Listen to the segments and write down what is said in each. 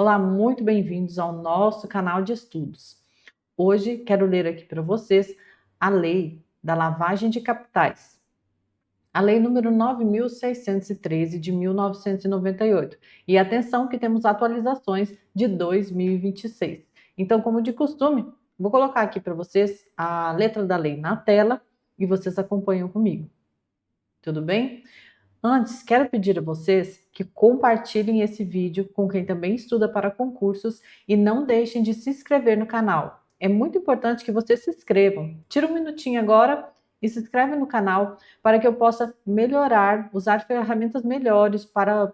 Olá, muito bem-vindos ao nosso canal de estudos. Hoje quero ler aqui para vocês a Lei da Lavagem de Capitais, a Lei número 9.613 de 1998. E atenção que temos atualizações de 2026. Então, como de costume, vou colocar aqui para vocês a letra da lei na tela e vocês acompanham comigo. Tudo bem? Antes, quero pedir a vocês que compartilhem esse vídeo com quem também estuda para concursos e não deixem de se inscrever no canal. É muito importante que vocês se inscrevam. Tira um minutinho agora e se inscreve no canal para que eu possa melhorar, usar ferramentas melhores para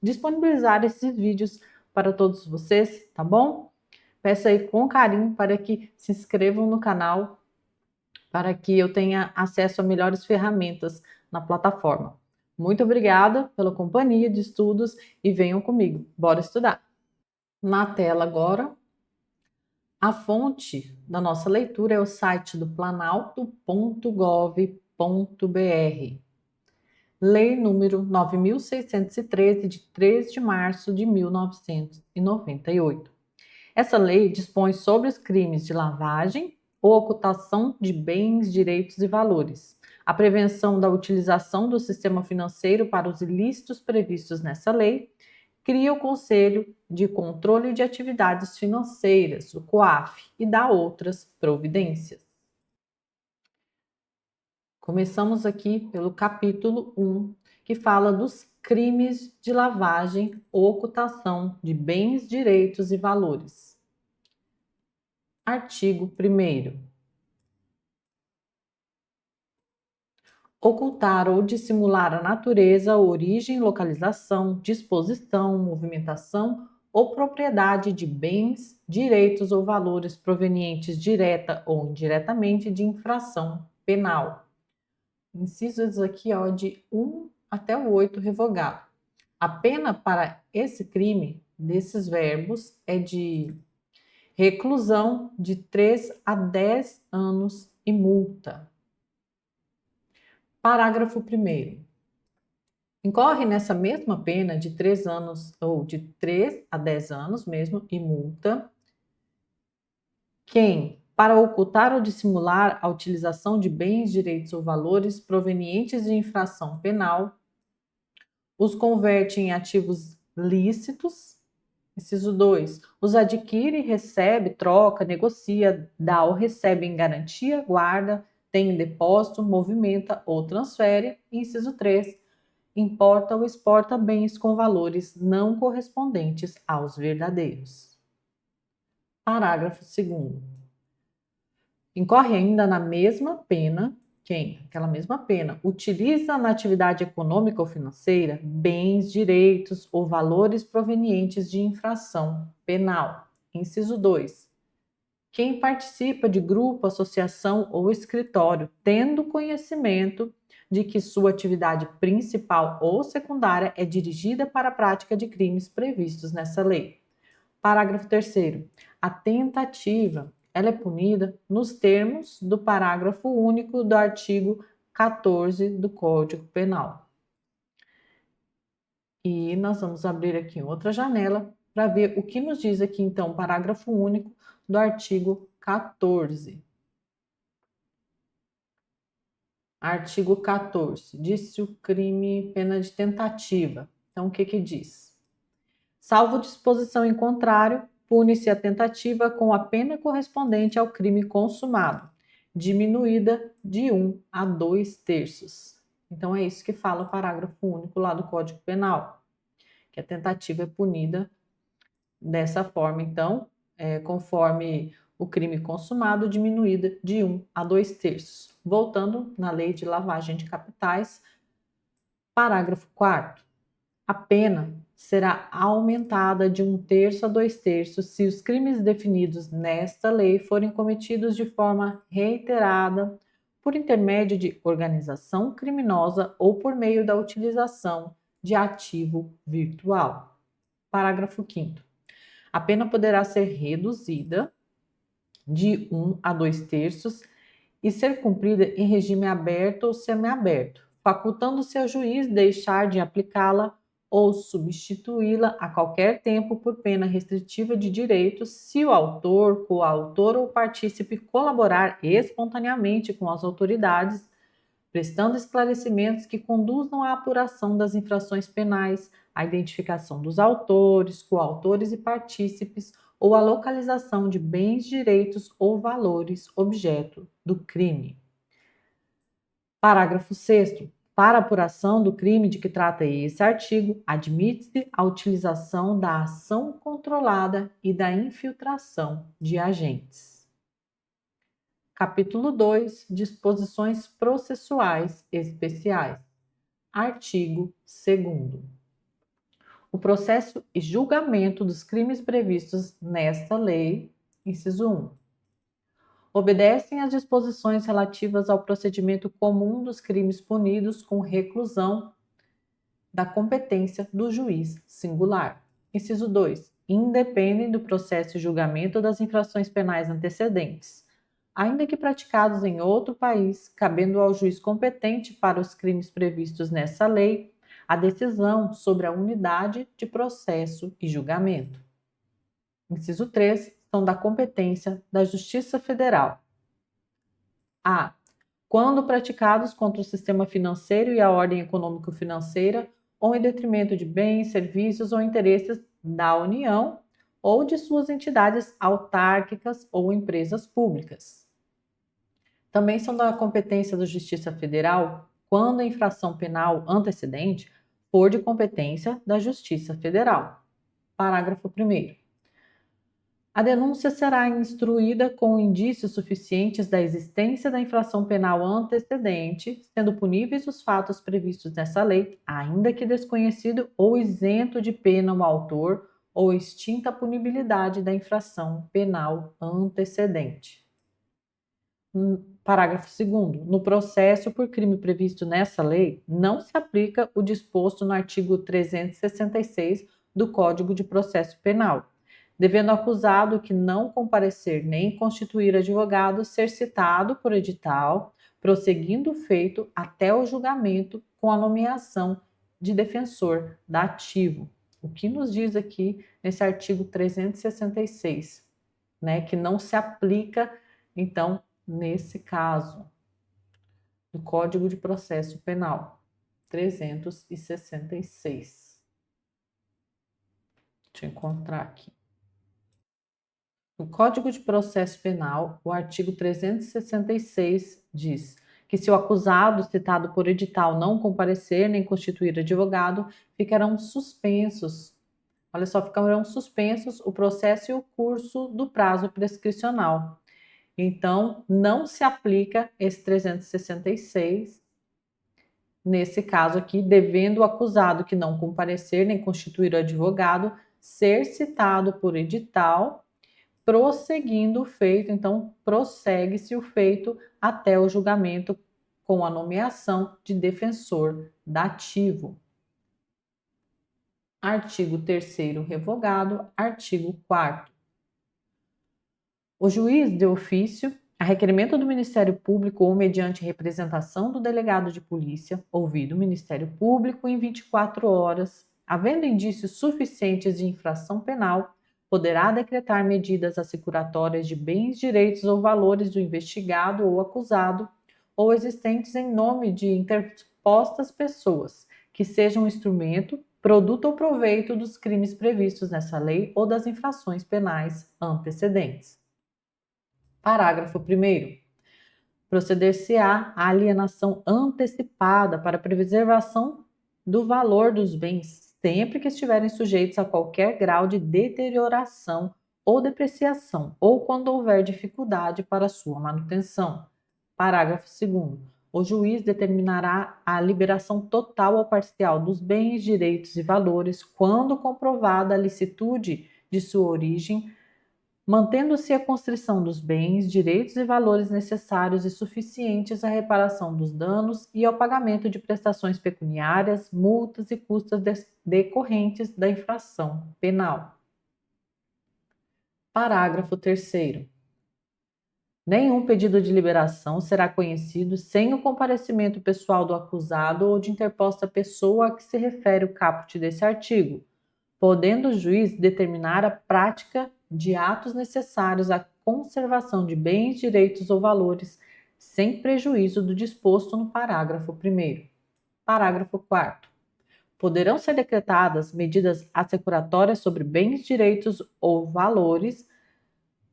disponibilizar esses vídeos para todos vocês, tá bom? Peço aí com carinho para que se inscrevam no canal para que eu tenha acesso a melhores ferramentas na plataforma. Muito obrigada pela companhia de estudos e venham comigo, bora estudar! Na tela agora, a fonte da nossa leitura é o site do planalto.gov.br. Lei número 9.613, de 3 de março de 1998. Essa lei dispõe sobre os crimes de lavagem ou ocultação de bens, direitos e valores, a prevenção da utilização do sistema financeiro para os ilícitos previstos nessa lei, cria o Conselho de Controle de Atividades Financeiras, o COAF, e dá outras providências. Começamos aqui pelo capítulo 1, que fala dos crimes de lavagem ou ocultação de bens, direitos e valores. Artigo 1º. Ocultar ou dissimular a natureza, origem, localização, disposição, movimentação ou propriedade de bens, direitos ou valores provenientes direta ou indiretamente de infração penal. Incisos aqui de 1 até o 8 revogado. A pena para esse crime, desses verbos, é de reclusão de 3 a 10 anos e multa. Parágrafo 1º. Incorre nessa mesma pena de 3 anos, ou de 3 a 10 anos mesmo, e multa, quem, para ocultar ou dissimular a utilização de bens, direitos ou valores provenientes de infração penal, os converte em ativos lícitos. Inciso 2. Os adquire, recebe, troca, negocia, dá ou recebe em garantia, guarda, tem em depósito, movimenta ou transfere. Inciso 3. Importa ou exporta bens com valores não correspondentes aos verdadeiros. Parágrafo 2º. Incorre ainda na mesma pena quem, aquela mesma pena, utiliza na atividade econômica ou financeira bens, direitos ou valores provenientes de infração penal. Inciso 2. Quem participa de grupo, associação ou escritório, tendo conhecimento de que sua atividade principal ou secundária é dirigida para a prática de crimes previstos nessa lei. Parágrafo 3º. A tentativa ela é punida nos termos do parágrafo único do artigo 14 do Código Penal. E nós vamos abrir aqui outra janela para ver o que nos diz aqui, então, o parágrafo único do artigo 14. Artigo 14. Diz-se o crime pena de tentativa. Então, o que que diz? Salvo disposição em contrário, pune-se a tentativa com a pena correspondente ao crime consumado, diminuída de 1 a 2/3. Então, é isso que fala o parágrafo único lá do Código Penal, que a tentativa é punida dessa forma, então, conforme o crime consumado, diminuída de 1 a 2/3. Voltando na Lei de Lavagem de Capitais, parágrafo 4º. A pena será aumentada de 1/3 a 2/3 se os crimes definidos nesta lei forem cometidos de forma reiterada, por intermédio de organização criminosa ou por meio da utilização de ativo virtual. Parágrafo 5º. A pena poderá ser reduzida de 1 a 2/3 e ser cumprida em regime aberto ou semiaberto, facultando-se ao juiz deixar de aplicá-la ou substituí-la a qualquer tempo por pena restritiva de direitos se o autor, coautor ou partícipe colaborar espontaneamente com as autoridades, prestando esclarecimentos que conduzam à apuração das infrações penais, à identificação dos autores, coautores e partícipes, ou à localização de bens, direitos ou valores objeto do crime. Parágrafo 6º. Para apuração do crime de que trata esse artigo, admite-se a utilização da ação controlada e da infiltração de agentes. Capítulo 2. Disposições processuais especiais. Artigo 2º. O processo e julgamento dos crimes previstos nesta lei, inciso 1, obedecem às disposições relativas ao procedimento comum dos crimes punidos com reclusão da competência do juiz singular. Inciso 2. Independem do processo e julgamento das infrações penais antecedentes, ainda que praticados em outro país, cabendo ao juiz competente para os crimes previstos nessa lei a decisão sobre a unidade de processo e julgamento. Inciso 3. São da competência da Justiça Federal. A. Quando praticados contra o sistema financeiro e a ordem econômico-financeira, ou em detrimento de bens, serviços ou interesses da União ou de suas entidades autárquicas ou empresas públicas. Também são da competência da Justiça Federal quando a infração penal antecedente for de competência da Justiça Federal. Parágrafo 1º. A denúncia será instruída com indícios suficientes da existência da infração penal antecedente, sendo puníveis os fatos previstos nessa lei, ainda que desconhecido ou isento de pena o autor ou extinta a punibilidade da infração penal antecedente. Parágrafo 2º. No processo por crime previsto nessa lei, não se aplica o disposto no artigo 366 do Código de Processo Penal, devendo o acusado que não comparecer nem constituir advogado ser citado por edital, prosseguindo o feito até o julgamento com a nomeação de defensor dativo. O que nos diz aqui nesse artigo 366, né, que não se aplica, então, nesse caso, do Código de Processo Penal, 366. Deixa eu encontrar aqui. No Código de Processo Penal, o artigo 366 diz que se o acusado citado por edital não comparecer nem constituir advogado, ficarão suspensos o processo e o curso do prazo prescricional. Então, não se aplica esse 366 nesse caso aqui, devendo o acusado que não comparecer nem constituir advogado ser citado por edital, prosseguindo o feito. Então, prossegue-se o feito até o julgamento com a nomeação de defensor dativo. Artigo 3º revogado. Artigo 4º. O juiz de ofício, a requerimento do Ministério Público ou mediante representação do delegado de polícia, ouvido o Ministério Público em 24 horas, havendo indícios suficientes de infração penal, poderá decretar medidas assecuratórias de bens, direitos ou valores do investigado ou acusado, ou existentes em nome de interpostas pessoas, que sejam instrumento, produto ou proveito dos crimes previstos nessa lei ou das infrações penais antecedentes. Parágrafo 1º. Proceder-se-á à alienação antecipada para preservação do valor dos bens, sempre que estiverem sujeitos a qualquer grau de deterioração ou depreciação, ou quando houver dificuldade para sua manutenção. Parágrafo 2º. O juiz determinará a liberação total ou parcial dos bens, direitos e valores quando comprovada a licitude de sua origem, mantendo-se a constrição dos bens, direitos e valores necessários e suficientes à reparação dos danos e ao pagamento de prestações pecuniárias, multas e custas decorrentes da infração penal. Parágrafo 3º. Nenhum pedido de liberação será conhecido sem o comparecimento pessoal do acusado ou de interposta pessoa a que se refere o caput desse artigo, podendo o juiz determinar a prática de atos necessários à conservação de bens, direitos ou valores, sem prejuízo do disposto no parágrafo 1º. Parágrafo 4º. Poderão ser decretadas medidas assecuratórias sobre bens, direitos ou valores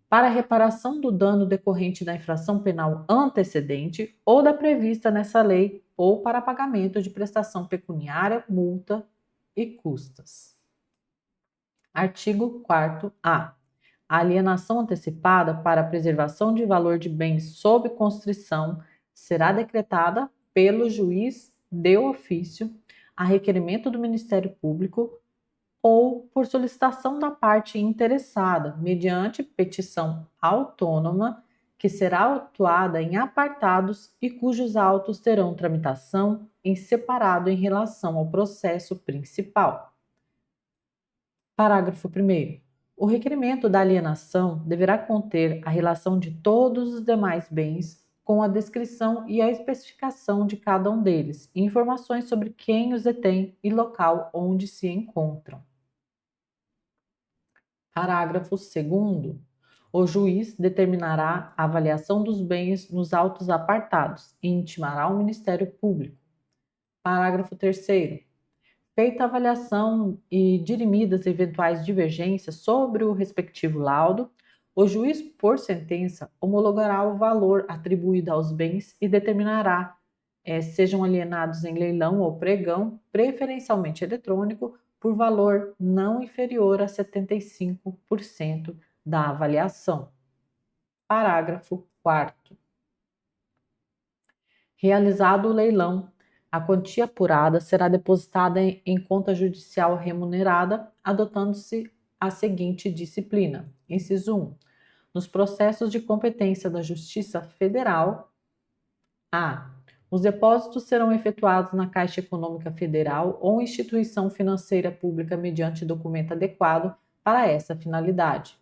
para reparação do dano decorrente da infração penal antecedente ou da prevista nessa lei ou para pagamento de prestação pecuniária, multa e custas. Artigo 4º-A. A alienação antecipada para a preservação de valor de bens sob constrição será decretada pelo juiz de ofício, a requerimento do Ministério Público ou por solicitação da parte interessada, mediante petição autônoma, que será autuada em apartados e cujos autos terão tramitação em separado em relação ao processo principal. Parágrafo 1º. O requerimento da alienação deverá conter a relação de todos os demais bens com a descrição e a especificação de cada um deles, e informações sobre quem os detém e local onde se encontram. Parágrafo 2º. O juiz determinará a avaliação dos bens nos autos apartados e intimará ao Ministério Público. Parágrafo 3º. Feita a avaliação e dirimidas eventuais divergências sobre o respectivo laudo, o juiz, por sentença, homologará o valor atribuído aos bens e determinará, sejam alienados em leilão ou pregão, preferencialmente eletrônico, por valor não inferior a 75% da avaliação. Parágrafo 4º. Realizado o leilão, a quantia apurada será depositada em conta judicial remunerada, adotando-se a seguinte disciplina. Inciso 1. Nos processos de competência da Justiça Federal, a. Os depósitos serão efetuados na Caixa Econômica Federal ou instituição financeira pública mediante documento adequado para essa finalidade.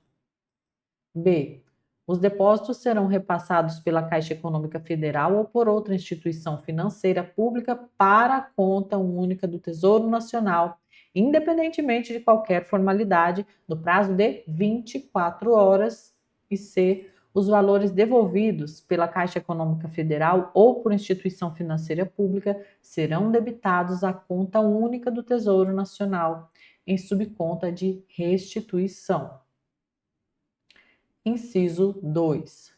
B. Os depósitos serão repassados pela Caixa Econômica Federal ou por outra instituição financeira pública para a conta única do Tesouro Nacional, independentemente de qualquer formalidade, no prazo de 24 horas. E C. Os valores devolvidos pela Caixa Econômica Federal ou por instituição financeira pública serão debitados à conta única do Tesouro Nacional, em subconta de restituição. Inciso 2.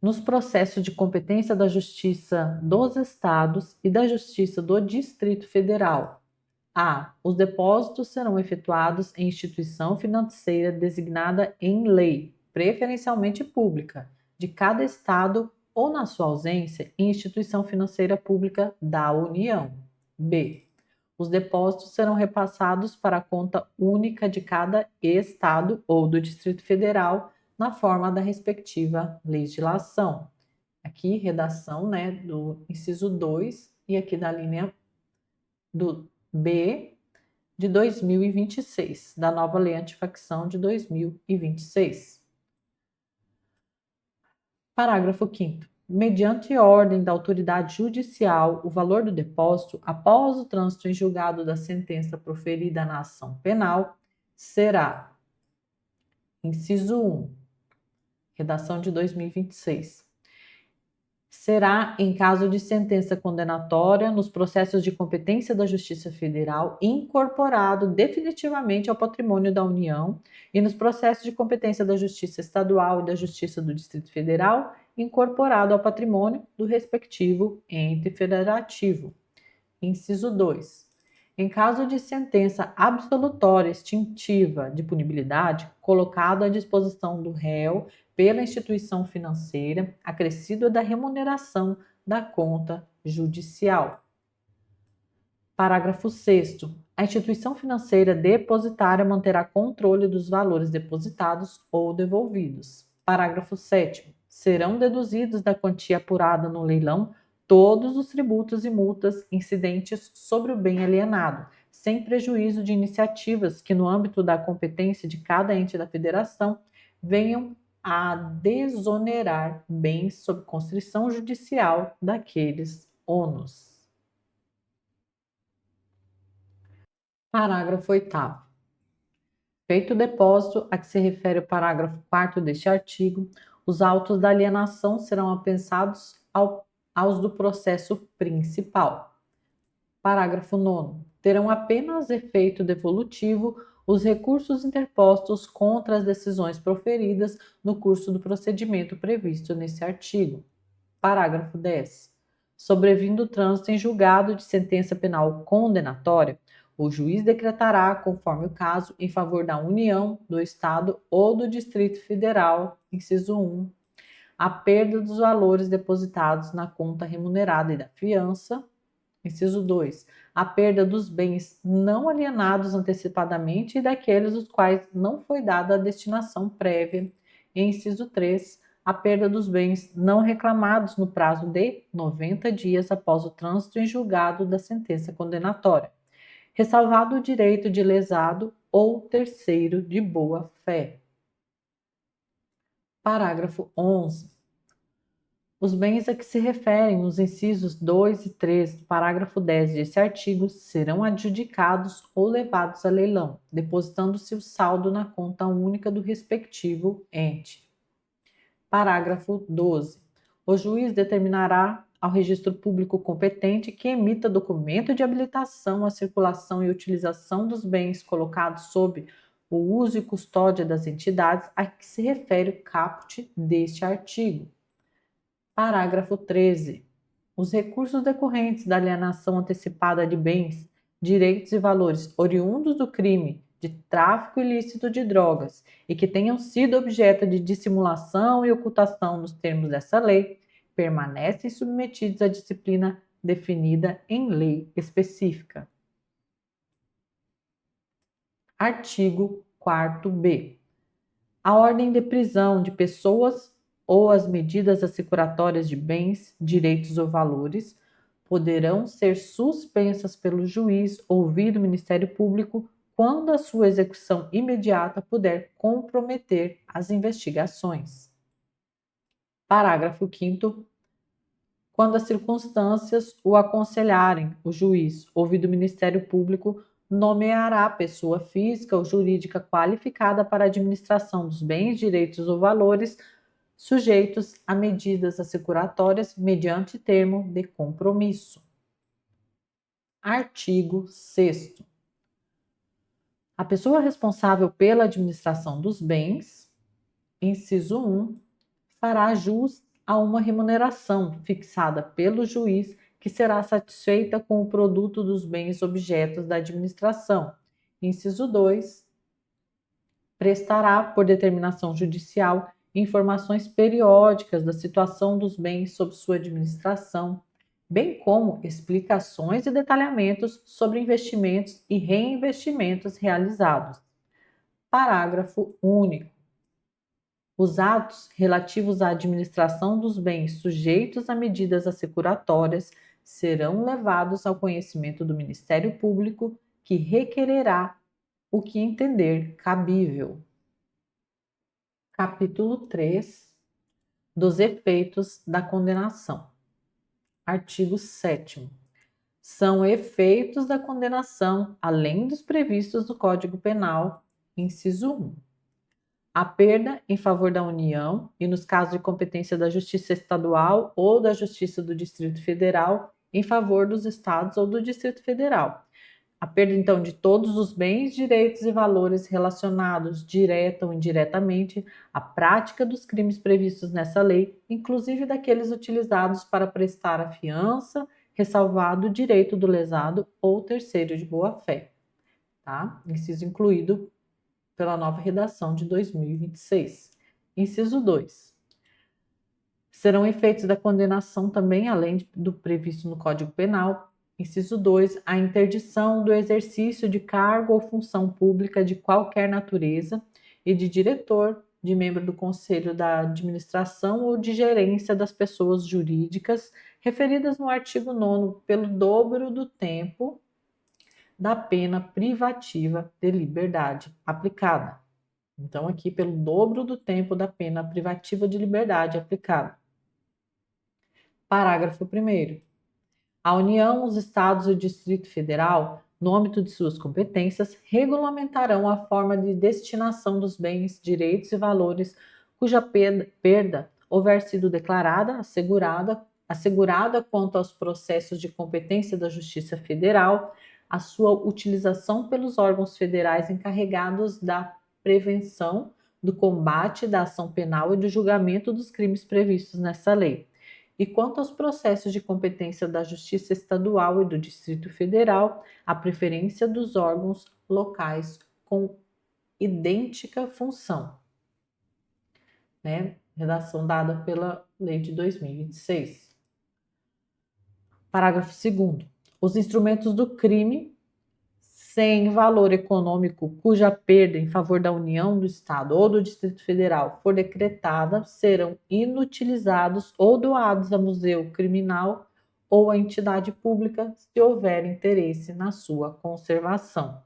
Nos processos de competência da Justiça dos Estados e da Justiça do Distrito Federal, a. Os depósitos serão efetuados em instituição financeira designada em lei, preferencialmente pública, de cada estado ou, na sua ausência, em instituição financeira pública da União. B. Os depósitos serão repassados para a conta única de cada estado ou do Distrito Federal na forma da respectiva legislação. Aqui, redação, do inciso 2 e aqui da linha do B de 2026, da nova lei antifacção de 2026. Parágrafo 5º. Mediante ordem da autoridade judicial, o valor do depósito, após o trânsito em julgado da sentença proferida na ação penal, será: inciso 1, redação de 2026. Será, em caso de sentença condenatória, nos processos de competência da Justiça Federal, incorporado definitivamente ao patrimônio da União, e nos processos de competência da Justiça Estadual e da Justiça do Distrito Federal, incorporado ao patrimônio do respectivo ente federativo. Inciso 2. Em caso de sentença absolutória extintiva de punibilidade, colocado à disposição do réu pela instituição financeira, acrescido da remuneração da conta judicial. Parágrafo 6º. A instituição financeira depositária manterá controle dos valores depositados ou devolvidos. Parágrafo 7º. Serão deduzidos da quantia apurada no leilão todos os tributos e multas incidentes sobre o bem alienado, sem prejuízo de iniciativas que, no âmbito da competência de cada ente da federação, venham a desonerar bens sob constrição judicial daqueles ônus. Parágrafo 8º. Feito o depósito a que se refere o parágrafo 4º deste artigo, os autos da alienação serão apensados aos do processo principal. Parágrafo 9º. Terão apenas efeito devolutivo os recursos interpostos contra as decisões proferidas no curso do procedimento previsto nesse artigo. Parágrafo 10. Sobrevindo o trânsito em julgado de sentença penal condenatória, o juiz decretará, conforme o caso, em favor da União, do Estado ou do Distrito Federal, inciso 1, a perda dos valores depositados na conta remunerada e da fiança, inciso 2, a perda dos bens não alienados antecipadamente e daqueles os quais não foi dada a destinação prévia, e inciso 3, a perda dos bens não reclamados no prazo de 90 dias após o trânsito em julgado da sentença condenatória, ressalvado o direito de lesado ou terceiro de boa-fé. Parágrafo 11. Os bens a que se referem os incisos 2 e 3 do parágrafo 10 deste artigo serão adjudicados ou levados a leilão, depositando-se o saldo na conta única do respectivo ente. Parágrafo 12. O juiz determinará ao registro público competente que emita documento de habilitação à circulação e utilização dos bens colocados sob o uso e custódia das entidades a que se refere o caput deste artigo. Parágrafo 13. Os recursos decorrentes da alienação antecipada de bens, direitos e valores oriundos do crime de tráfico ilícito de drogas e que tenham sido objeto de dissimulação e ocultação nos termos dessa lei, permanecem submetidos à disciplina definida em lei específica. Artigo 4º. A ordem de prisão de pessoas ou as medidas assecuratórias de bens, direitos ou valores poderão ser suspensas pelo juiz ouvido o Ministério Público quando a sua execução imediata puder comprometer as investigações. Parágrafo 5º. Quando as circunstâncias o aconselharem, o juiz, ouvido o Ministério Público, nomeará pessoa física ou jurídica qualificada para a administração dos bens, direitos ou valores sujeitos a medidas assecuratórias mediante termo de compromisso. Artigo 6º. A pessoa responsável pela administração dos bens, inciso 1, fará jus a uma remuneração fixada pelo juiz que será satisfeita com o produto dos bens objetos da administração. Inciso 2, prestará, por determinação judicial, informações periódicas da situação dos bens sob sua administração, bem como explicações e detalhamentos sobre investimentos e reinvestimentos realizados. Parágrafo único. Os atos relativos à administração dos bens sujeitos a medidas assecuratórias serão levados ao conhecimento do Ministério Público, que requererá o que entender cabível. Capítulo 3 dos efeitos da condenação. Artigo 7º. São efeitos da condenação, além dos previstos no Código Penal, inciso 1. A perda em favor da União e, nos casos de competência da Justiça Estadual ou da Justiça do Distrito Federal, em favor dos Estados ou do Distrito Federal. A perda, então, de todos os bens, direitos e valores relacionados, direta ou indiretamente, à prática dos crimes previstos nessa lei, inclusive daqueles utilizados para prestar a fiança, ressalvado o direito do lesado ou terceiro de boa-fé. Tá? Inciso incluído pela nova redação de 2026. Inciso 2. Serão efeitos da condenação também, além do previsto no Código Penal. Inciso 2. A interdição do exercício de cargo ou função pública de qualquer natureza e de diretor, de membro do Conselho da Administração ou de gerência das pessoas jurídicas referidas no artigo 9º pelo dobro do tempo da pena privativa de liberdade aplicada. Então, aqui pelo dobro do tempo da pena privativa de liberdade aplicada. Parágrafo 1º. A União, os Estados e o Distrito Federal, no âmbito de suas competências, regulamentarão a forma de destinação dos bens, direitos e valores cuja perda houver sido declarada, assegurada quanto aos processos de competência da Justiça Federal, a sua utilização pelos órgãos federais encarregados da prevenção, do combate, da ação penal e do julgamento dos crimes previstos nessa lei. E quanto aos processos de competência da Justiça Estadual e do Distrito Federal, a preferência dos órgãos locais com idêntica função. Redação dada pela Lei de 2026. Parágrafo 2º. Os instrumentos do crime sem valor econômico cuja perda em favor da União, do Estado ou do Distrito Federal for decretada serão inutilizados ou doados a museu criminal ou a entidade pública se houver interesse na sua conservação.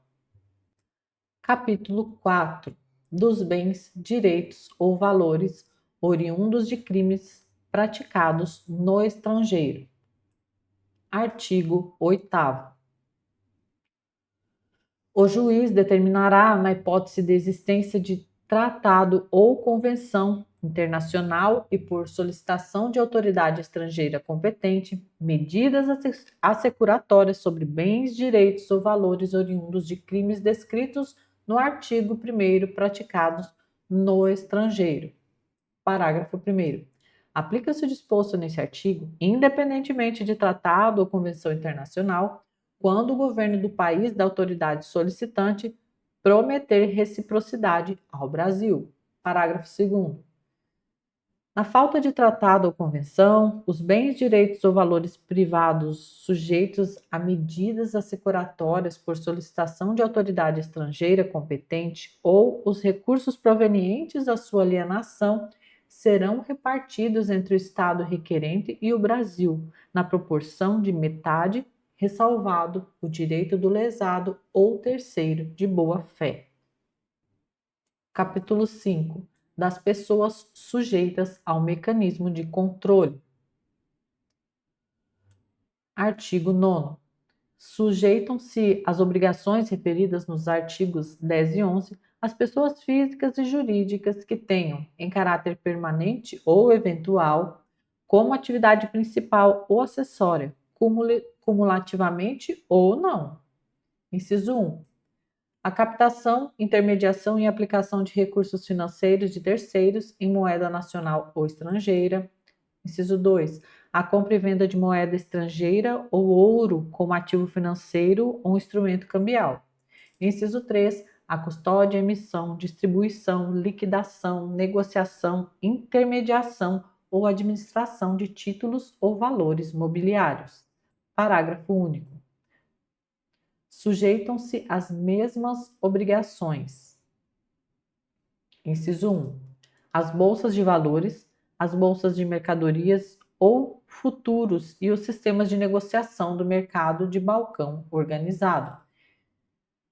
Capítulo 4. Dos bens, direitos ou valores oriundos de crimes praticados no estrangeiro. Artigo 8º. O juiz determinará, na hipótese de existência de tratado ou convenção internacional e por solicitação de autoridade estrangeira competente, medidas assecuratórias sobre bens, direitos ou valores oriundos de crimes descritos no artigo 1º praticados no estrangeiro. Parágrafo 1º. Aplica-se o disposto nesse artigo, independentemente de tratado ou convenção internacional, quando o governo do país da autoridade solicitante prometer reciprocidade ao Brasil. Parágrafo 2º. Na falta de tratado ou convenção, os bens, direitos ou valores privados sujeitos a medidas assecuratórias por solicitação de autoridade estrangeira competente ou os recursos provenientes da sua alienação serão repartidos entre o Estado requerente e o Brasil, na proporção de metade, ressalvado o direito do lesado ou terceiro de boa-fé. Capítulo 5. Das pessoas sujeitas ao mecanismo de controle. Artigo 9º. Sujeitam-se às obrigações referidas nos artigos 10 e 11 as pessoas físicas e jurídicas que tenham, em caráter permanente ou eventual, como atividade principal ou acessória, cumulativamente ou não. Inciso 1. A captação, intermediação e aplicação de recursos financeiros de terceiros em moeda nacional ou estrangeira. Inciso 2. A compra e venda de moeda estrangeira ou ouro como ativo financeiro ou instrumento cambial. Inciso 3. A custódia, emissão, distribuição, liquidação, negociação, intermediação ou administração de títulos ou valores mobiliários. Parágrafo único. Sujeitam-se às mesmas obrigações. Inciso 1. As bolsas de valores, as bolsas de mercadorias ou futuros e os sistemas de negociação do mercado de balcão organizado.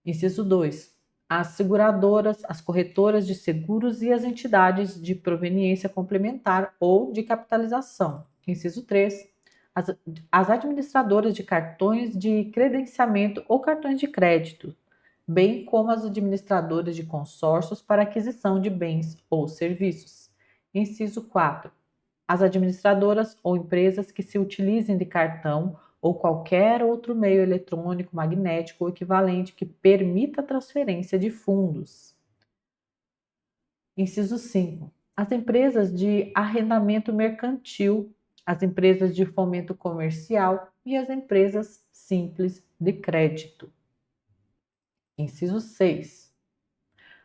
Inciso 2. As seguradoras, as corretoras de seguros e as entidades de proveniência complementar ou de capitalização. Inciso 3. As administradoras de cartões de credenciamento ou cartões de crédito, bem como as administradoras de consórcios para aquisição de bens ou serviços. Inciso 4. As administradoras ou empresas que se utilizem de cartão ou qualquer outro meio eletrônico, magnético ou equivalente que permita a transferência de fundos. Inciso 5. As empresas de arrendamento mercantil, as empresas de fomento comercial e as empresas simples de crédito. Inciso 6.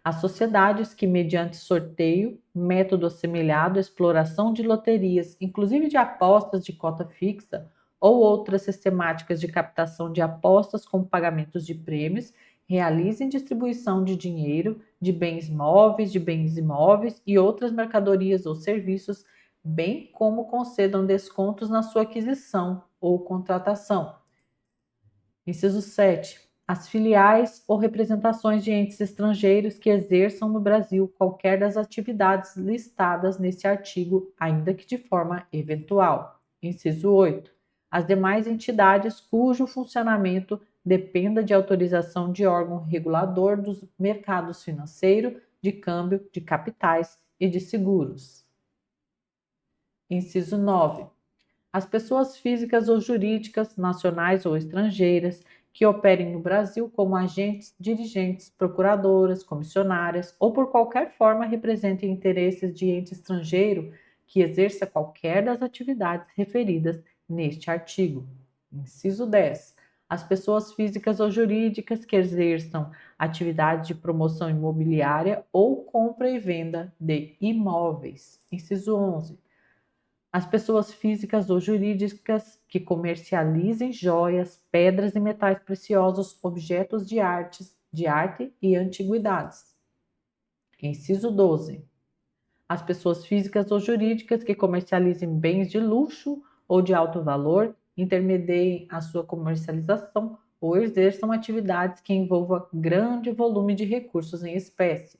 As sociedades que, mediante sorteio, método assemelhado, exploração de loterias, inclusive de apostas de cota fixa, ou outras sistemáticas de captação de apostas com pagamentos de prêmios, realizem distribuição de dinheiro, de bens móveis, de bens imóveis e outras mercadorias ou serviços, bem como concedam descontos na sua aquisição ou contratação. Inciso 7. as filiais ou representações de entes estrangeiros que exerçam no Brasil qualquer das atividades listadas nesse artigo, ainda que de forma eventual. Inciso 8. As demais entidades cujo funcionamento dependa de autorização de órgão regulador dos mercados financeiro, de câmbio, de capitais e de seguros. Inciso 9. As pessoas físicas ou jurídicas, nacionais ou estrangeiras, que operem no Brasil como agentes, dirigentes, procuradoras, comissionárias ou por qualquer forma representem interesses de ente estrangeiro que exerça qualquer das atividades referidas neste artigo. Inciso 10. As pessoas físicas ou jurídicas que exerçam atividade de promoção imobiliária ou compra e venda de imóveis. Inciso 11. As pessoas físicas ou jurídicas que comercializem joias, pedras e metais preciosos, objetos de arte e antiguidades. Inciso 12. As pessoas físicas ou jurídicas que comercializem bens de luxo ou de alto valor, intermediem a sua comercialização ou exerçam atividades que envolvam grande volume de recursos em espécie.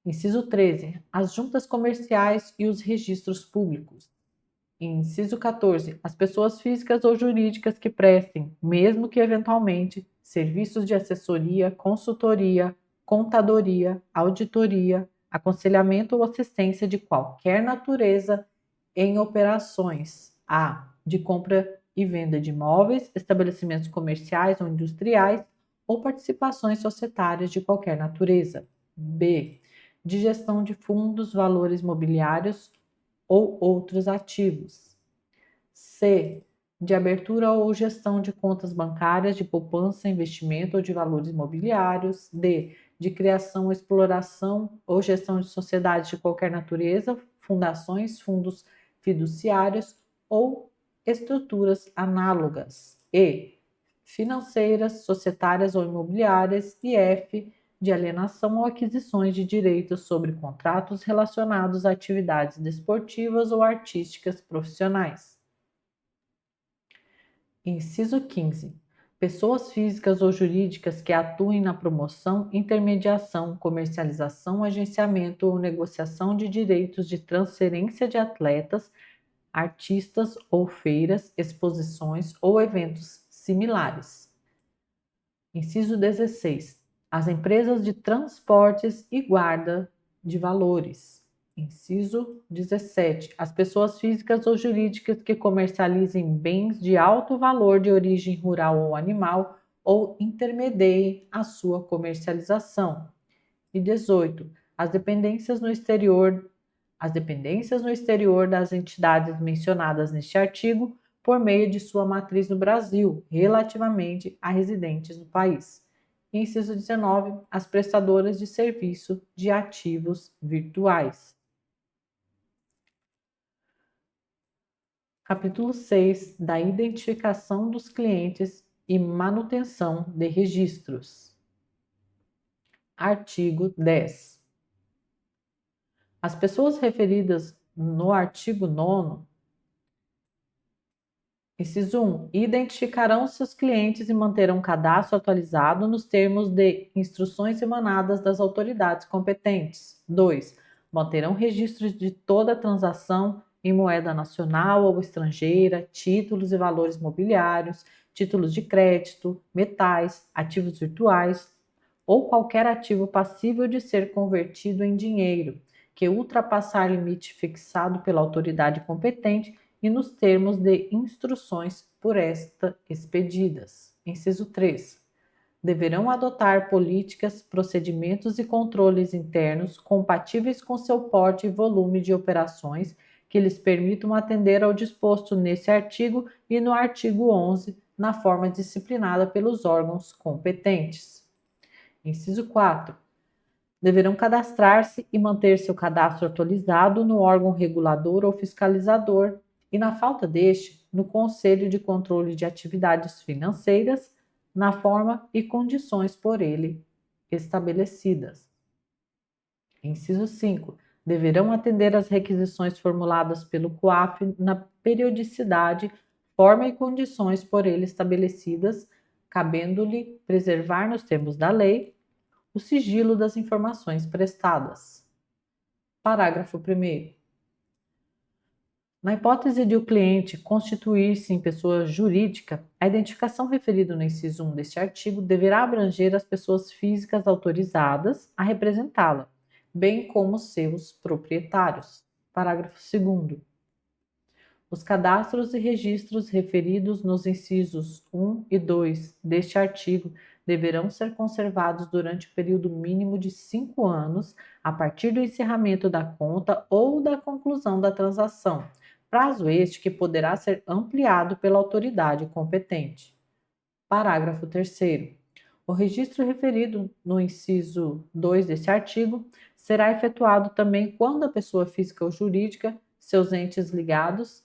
Inciso 13. As juntas comerciais e os registros públicos. Inciso 14. As pessoas físicas ou jurídicas que prestem, mesmo que eventualmente, serviços de assessoria, consultoria, contadoria, auditoria, aconselhamento ou assistência de qualquer natureza em operações A. De compra e venda de imóveis, estabelecimentos comerciais ou industriais ou participações societárias de qualquer natureza. B. De gestão de fundos, valores mobiliários ou outros ativos. C. De abertura ou gestão de contas bancárias, de poupança, investimento ou de valores mobiliários. D. De criação, exploração ou gestão de sociedades de qualquer natureza, fundações, fundos fiduciários ou estruturas análogas. E. Financeiras, societárias ou imobiliárias. E F. De alienação ou aquisições de direitos sobre contratos relacionados a atividades desportivas ou artísticas profissionais. Inciso 15. Pessoas físicas ou jurídicas que atuem na promoção, intermediação, comercialização, agenciamento ou negociação de direitos de transferência de atletas, artistas ou feiras, exposições ou eventos similares. Inciso 16. As empresas de transportes e guarda de valores. Inciso 17. As pessoas físicas ou jurídicas que comercializem bens de alto valor de origem rural ou animal ou intermediem a sua comercialização. E 18. As dependências no exterior das entidades mencionadas neste artigo por meio de sua matriz no Brasil, relativamente a residentes no país. Inciso 19. As prestadoras de serviço de ativos virtuais. Capítulo 6. Da identificação dos clientes e manutenção de registros. Artigo 10. As pessoas referidas no artigo 9º, inciso 1, identificarão seus clientes e manterão cadastro atualizado nos termos de instruções emanadas das autoridades competentes. 2. Manterão registros de toda transação em moeda nacional ou estrangeira, títulos e valores mobiliários, títulos de crédito, metais, ativos virtuais ou qualquer ativo passível de ser convertido em dinheiro, que ultrapassar limite fixado pela autoridade competente e nos termos de instruções por esta expedidas. Inciso 3. Deverão adotar políticas, procedimentos e controles internos compatíveis com seu porte e volume de operações que lhes permitam atender ao disposto nesse artigo e no artigo 11, na forma disciplinada pelos órgãos competentes. Inciso 4. Deverão cadastrar-se e manter seu cadastro atualizado no órgão regulador ou fiscalizador e, na falta deste, no Conselho de Controle de Atividades Financeiras, na forma e condições por ele estabelecidas. Inciso 5. Deverão atender às requisições formuladas pelo COAF na periodicidade, forma e condições por ele estabelecidas, cabendo-lhe preservar nos termos da lei o sigilo das informações prestadas. Parágrafo 1º. Na hipótese de o cliente constituir-se em pessoa jurídica, a identificação referida no inciso 1 deste artigo deverá abranger as pessoas físicas autorizadas a representá-la, bem como seus proprietários. Parágrafo 2º. Os cadastros e registros referidos nos incisos 1 e 2 deste artigo deverão ser conservados durante o período mínimo de 5 anos, a partir do encerramento da conta ou da conclusão da transação, prazo este que poderá ser ampliado pela autoridade competente. Parágrafo 3º. O registro referido no inciso 2 deste artigo será efetuado também quando a pessoa física ou jurídica, seus entes ligados,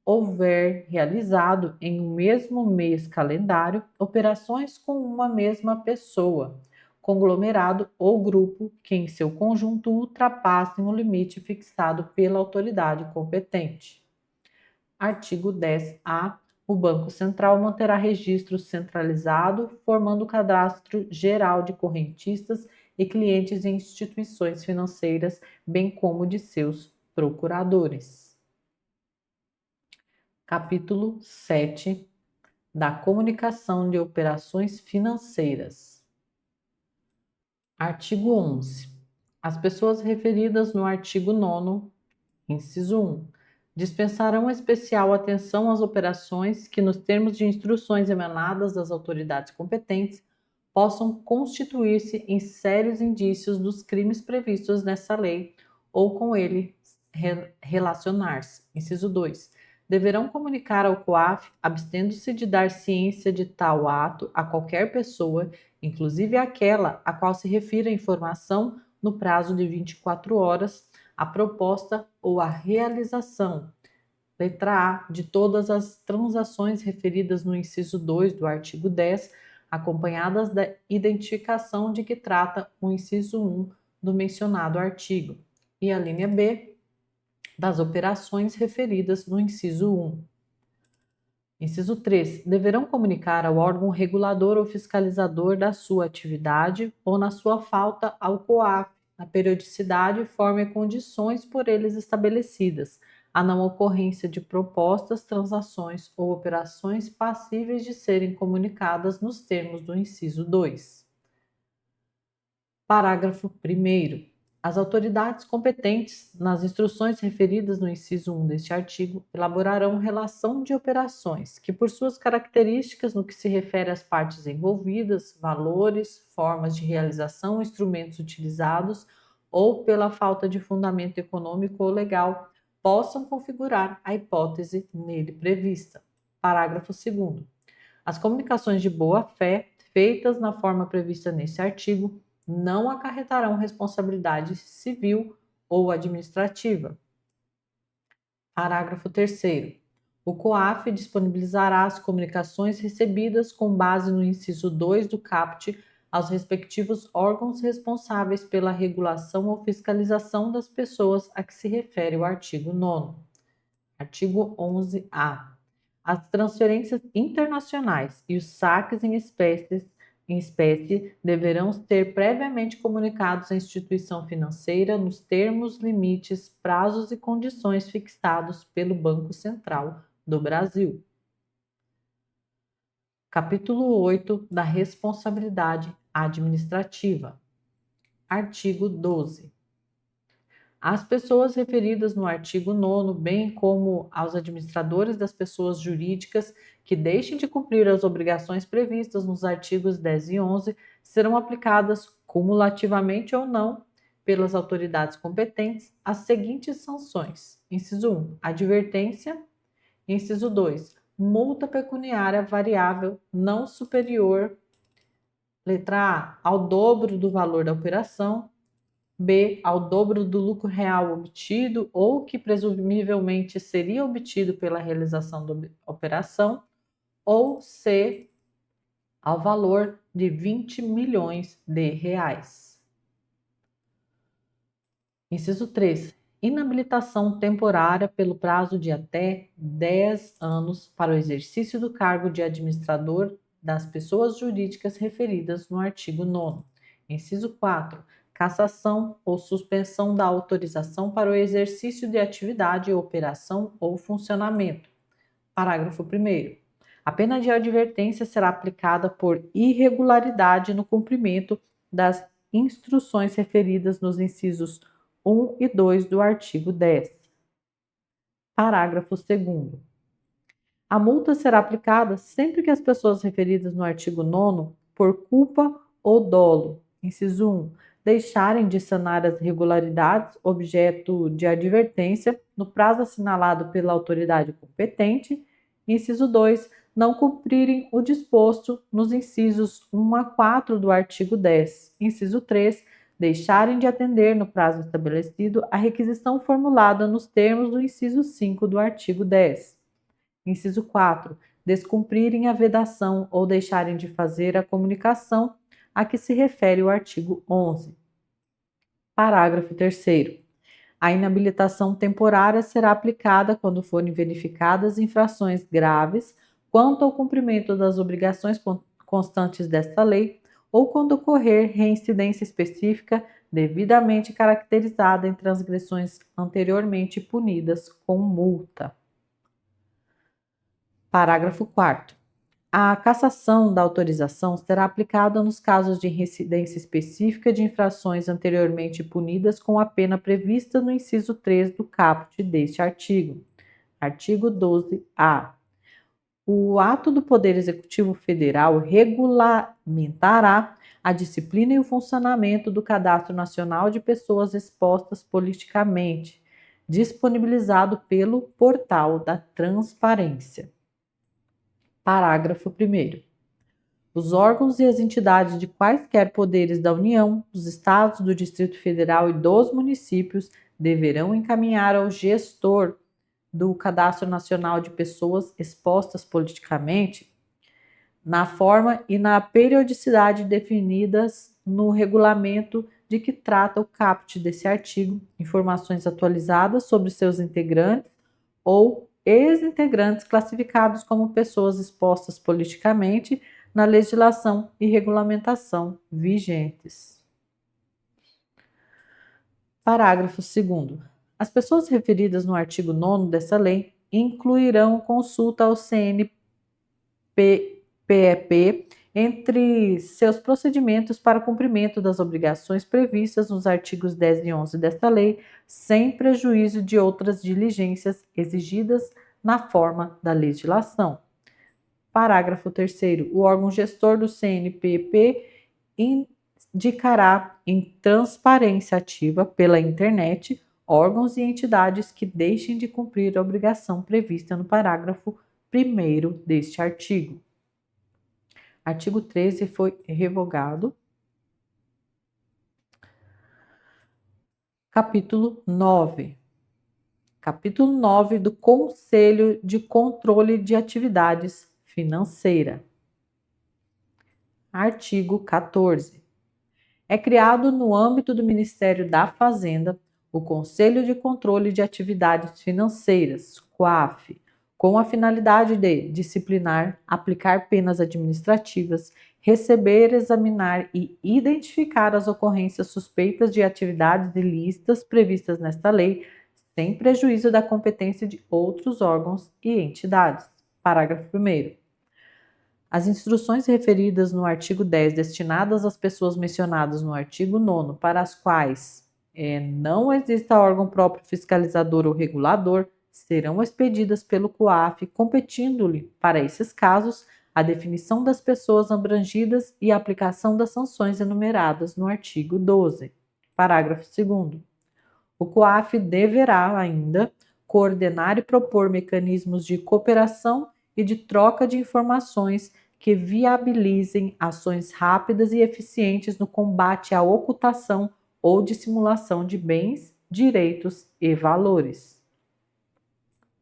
houver realizado em um mesmo mês calendário operações com uma mesma pessoa, conglomerado ou grupo que em seu conjunto ultrapassem o limite fixado pela autoridade competente. Artigo 10-A. O Banco Central manterá registro centralizado, formando o cadastro geral de correntistas e clientes em instituições financeiras, bem como de seus procuradores. Capítulo 7 da Comunicação de Operações Financeiras. Artigo 11. As pessoas referidas no artigo 9º, inciso 1, dispensarão especial atenção às operações que, nos termos de instruções emanadas das autoridades competentes, possam constituir-se em sérios indícios dos crimes previstos nessa lei ou com ele relacionar-se. Inciso 2. Deverão comunicar ao COAF, abstendo-se de dar ciência de tal ato a qualquer pessoa, inclusive aquela a qual se refira a informação, no prazo de 24 horas, a proposta ou a realização, letra A, de todas as transações referidas no inciso 2 do artigo 10, acompanhadas da identificação de que trata o inciso 1 do mencionado artigo, e a linha B, das operações referidas no inciso 1. Inciso 3. Deverão comunicar ao órgão regulador ou fiscalizador da sua atividade ou, na sua falta, ao COAF, na periodicidade, forma e condições por eles estabelecidas, a não ocorrência de propostas, transações ou operações passíveis de serem comunicadas nos termos do inciso 2. Parágrafo 1º. As autoridades competentes, nas instruções referidas no inciso 1 deste artigo, elaborarão relação de operações que, por suas características no que se refere às partes envolvidas, valores, formas de realização, instrumentos utilizados ou pela falta de fundamento econômico ou legal, possam configurar a hipótese nele prevista. Parágrafo 2º. As comunicações de boa-fé, feitas na forma prevista neste artigo, não acarretarão responsabilidade civil ou administrativa. Parágrafo 3º. O COAF disponibilizará as comunicações recebidas com base no inciso 2 do caput aos respectivos órgãos responsáveis pela regulação ou fiscalização das pessoas a que se refere o artigo 9º. Artigo 11-A. As transferências internacionais e os saques em espécie deverão ser previamente comunicados à instituição financeira nos termos, limites, prazos e condições fixados pelo Banco Central do Brasil. Capítulo 8 da Responsabilidade Administrativa. Artigo 12. As pessoas referidas no artigo 9º, bem como aos administradores das pessoas jurídicas que deixem de cumprir as obrigações previstas nos artigos 10 e 11, serão aplicadas, cumulativamente ou não, pelas autoridades competentes, as seguintes sanções. Inciso 1, advertência. Inciso 2, multa pecuniária variável não superior, letra A, ao dobro do valor da operação, B, ao dobro do lucro real obtido ou que presumivelmente seria obtido pela realização da operação, ou C, ao valor de 20 milhões de reais. Inciso 3. Inabilitação temporária pelo prazo de até 10 anos para o exercício do cargo de administrador das pessoas jurídicas referidas no artigo 9º. Inciso 4. Cassação ou suspensão da autorização para o exercício de atividade, operação ou funcionamento. Parágrafo 1º. A pena de advertência será aplicada por irregularidade no cumprimento das instruções referidas nos incisos 1 e 2 do artigo 10. Parágrafo 2º. A multa será aplicada sempre que as pessoas referidas no artigo 9º, por culpa ou dolo, inciso 1, deixarem de sanar as irregularidades objeto de advertência no prazo assinalado pela autoridade competente, inciso 2, não cumprirem o disposto nos incisos 1 a 4 do artigo 10, inciso 3, deixarem de atender no prazo estabelecido a requisição formulada nos termos do inciso 5 do artigo 10. Inciso 4. Descumprirem a vedação ou deixarem de fazer a comunicação a que se refere o artigo 11. Parágrafo 3º. A inabilitação temporária será aplicada quando forem verificadas infrações graves quanto ao cumprimento das obrigações constantes desta lei ou quando ocorrer reincidência específica devidamente caracterizada em transgressões anteriormente punidas com multa. Parágrafo 4º. A cassação da autorização será aplicada nos casos de reincidência específica de infrações anteriormente punidas com a pena prevista no inciso 3 do caput deste artigo. Artigo 12-A. O ato do Poder Executivo Federal regulamentará a disciplina e o funcionamento do Cadastro Nacional de Pessoas Expostas Politicamente, disponibilizado pelo Portal da Transparência. Parágrafo 1º. Os órgãos e as entidades de quaisquer poderes da União, dos Estados, do Distrito Federal e dos municípios deverão encaminhar ao gestor do Cadastro Nacional de Pessoas Expostas Politicamente, na forma e na periodicidade definidas no regulamento de que trata o caput desse artigo, informações atualizadas sobre seus integrantes ou ex-integrantes classificados como pessoas expostas politicamente na legislação e regulamentação vigentes. Parágrafo 2º. As pessoas referidas no artigo 9º dessa lei incluirão consulta ao CNPP entre seus procedimentos para cumprimento das obrigações previstas nos artigos 10 e 11 desta lei, sem prejuízo de outras diligências exigidas na forma da legislação. Parágrafo 3º. O órgão gestor do CNPP indicará em transparência ativa pela internet órgãos e entidades que deixem de cumprir a obrigação prevista no parágrafo 1º deste artigo. Artigo 13 foi revogado. Capítulo 9. Capítulo 9 do Conselho de Controle de Atividades Financeiras. Artigo 14. É criado no âmbito do Ministério da Fazenda o Conselho de Controle de Atividades Financeiras, COAF, com a finalidade de disciplinar, aplicar penas administrativas, receber, examinar e identificar as ocorrências suspeitas de atividades ilícitas previstas nesta lei, sem prejuízo da competência de outros órgãos e entidades. Parágrafo 1º. As instruções referidas no artigo 10 destinadas às pessoas mencionadas no artigo 9º, para as quais não exista órgão próprio fiscalizador ou regulador, serão expedidas pelo COAF, competindo-lhe, para esses casos, a definição das pessoas abrangidas e a aplicação das sanções enumeradas no artigo 12. Parágrafo 2º. O COAF deverá ainda coordenar e propor mecanismos de cooperação e de troca de informações que viabilizem ações rápidas e eficientes no combate à ocultação ou dissimulação de bens, direitos e valores.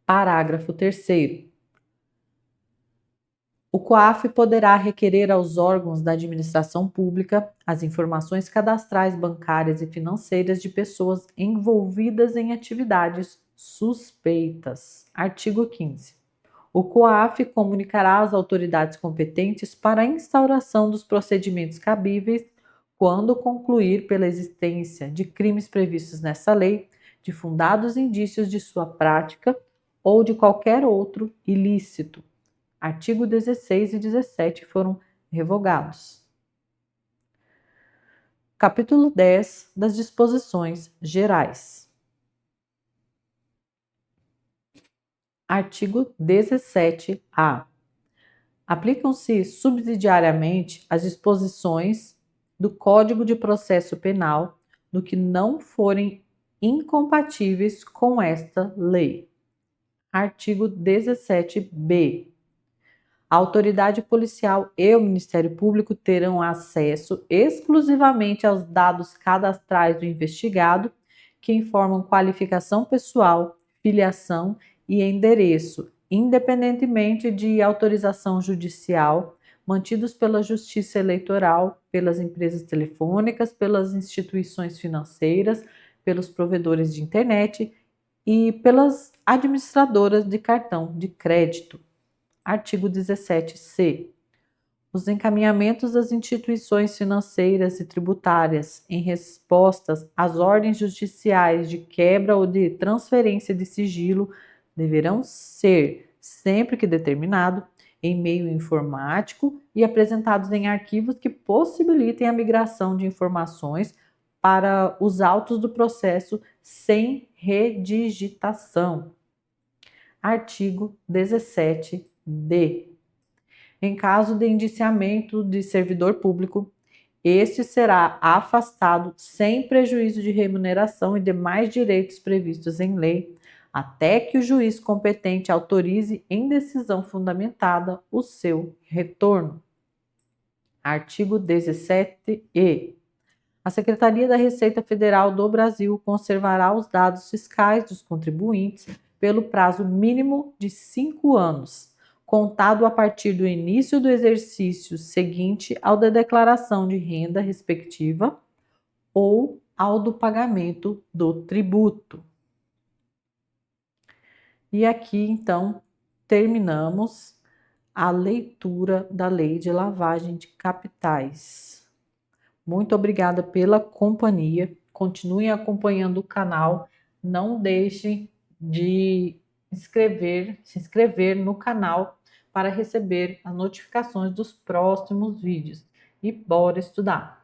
Parágrafo 3º. O COAF poderá requerer aos órgãos da administração pública as informações cadastrais, bancárias e financeiras de pessoas envolvidas em atividades suspeitas. Artigo 15. O COAF comunicará às autoridades competentes para a instauração dos procedimentos cabíveis quando concluir pela existência de crimes previstos nessa lei, de fundados indícios de sua prática ou de qualquer outro ilícito. Artigo 16 e 17 foram revogados. Capítulo 10 das disposições gerais. Artigo 17-A. Aplicam-se subsidiariamente as disposições do Código de Processo Penal no que não forem incompatíveis com esta lei. Artigo 17-B. A autoridade policial e o Ministério Público terão acesso exclusivamente aos dados cadastrais do investigado, que informam qualificação pessoal, filiação e endereço, independentemente de autorização judicial, mantidos pela Justiça Eleitoral, pelas empresas telefônicas, pelas instituições financeiras, pelos provedores de internet e pelas administradoras de cartão de crédito. Artigo 17-C. Os encaminhamentos das instituições financeiras e tributárias em respostas às ordens judiciais de quebra ou de transferência de sigilo deverão ser, sempre que determinado, em meio informático e apresentados em arquivos que possibilitem a migração de informações para os autos do processo sem redigitação. Artigo 17-D. Em caso de indiciamento de servidor público, este será afastado sem prejuízo de remuneração e demais direitos previstos em lei, até que o juiz competente autorize em decisão fundamentada o seu retorno. Artigo 17-E. A Secretaria da Receita Federal do Brasil conservará os dados fiscais dos contribuintes pelo prazo mínimo de 5 anos, contado a partir do início do exercício seguinte ao da declaração de renda respectiva ou ao do pagamento do tributo. E aqui, então, terminamos a leitura da Lei de Lavagem de Capitais. Muito obrigada pela companhia. Continuem acompanhando o canal. Não deixem de se inscrever no canal para receber as notificações dos próximos vídeos. E bora estudar!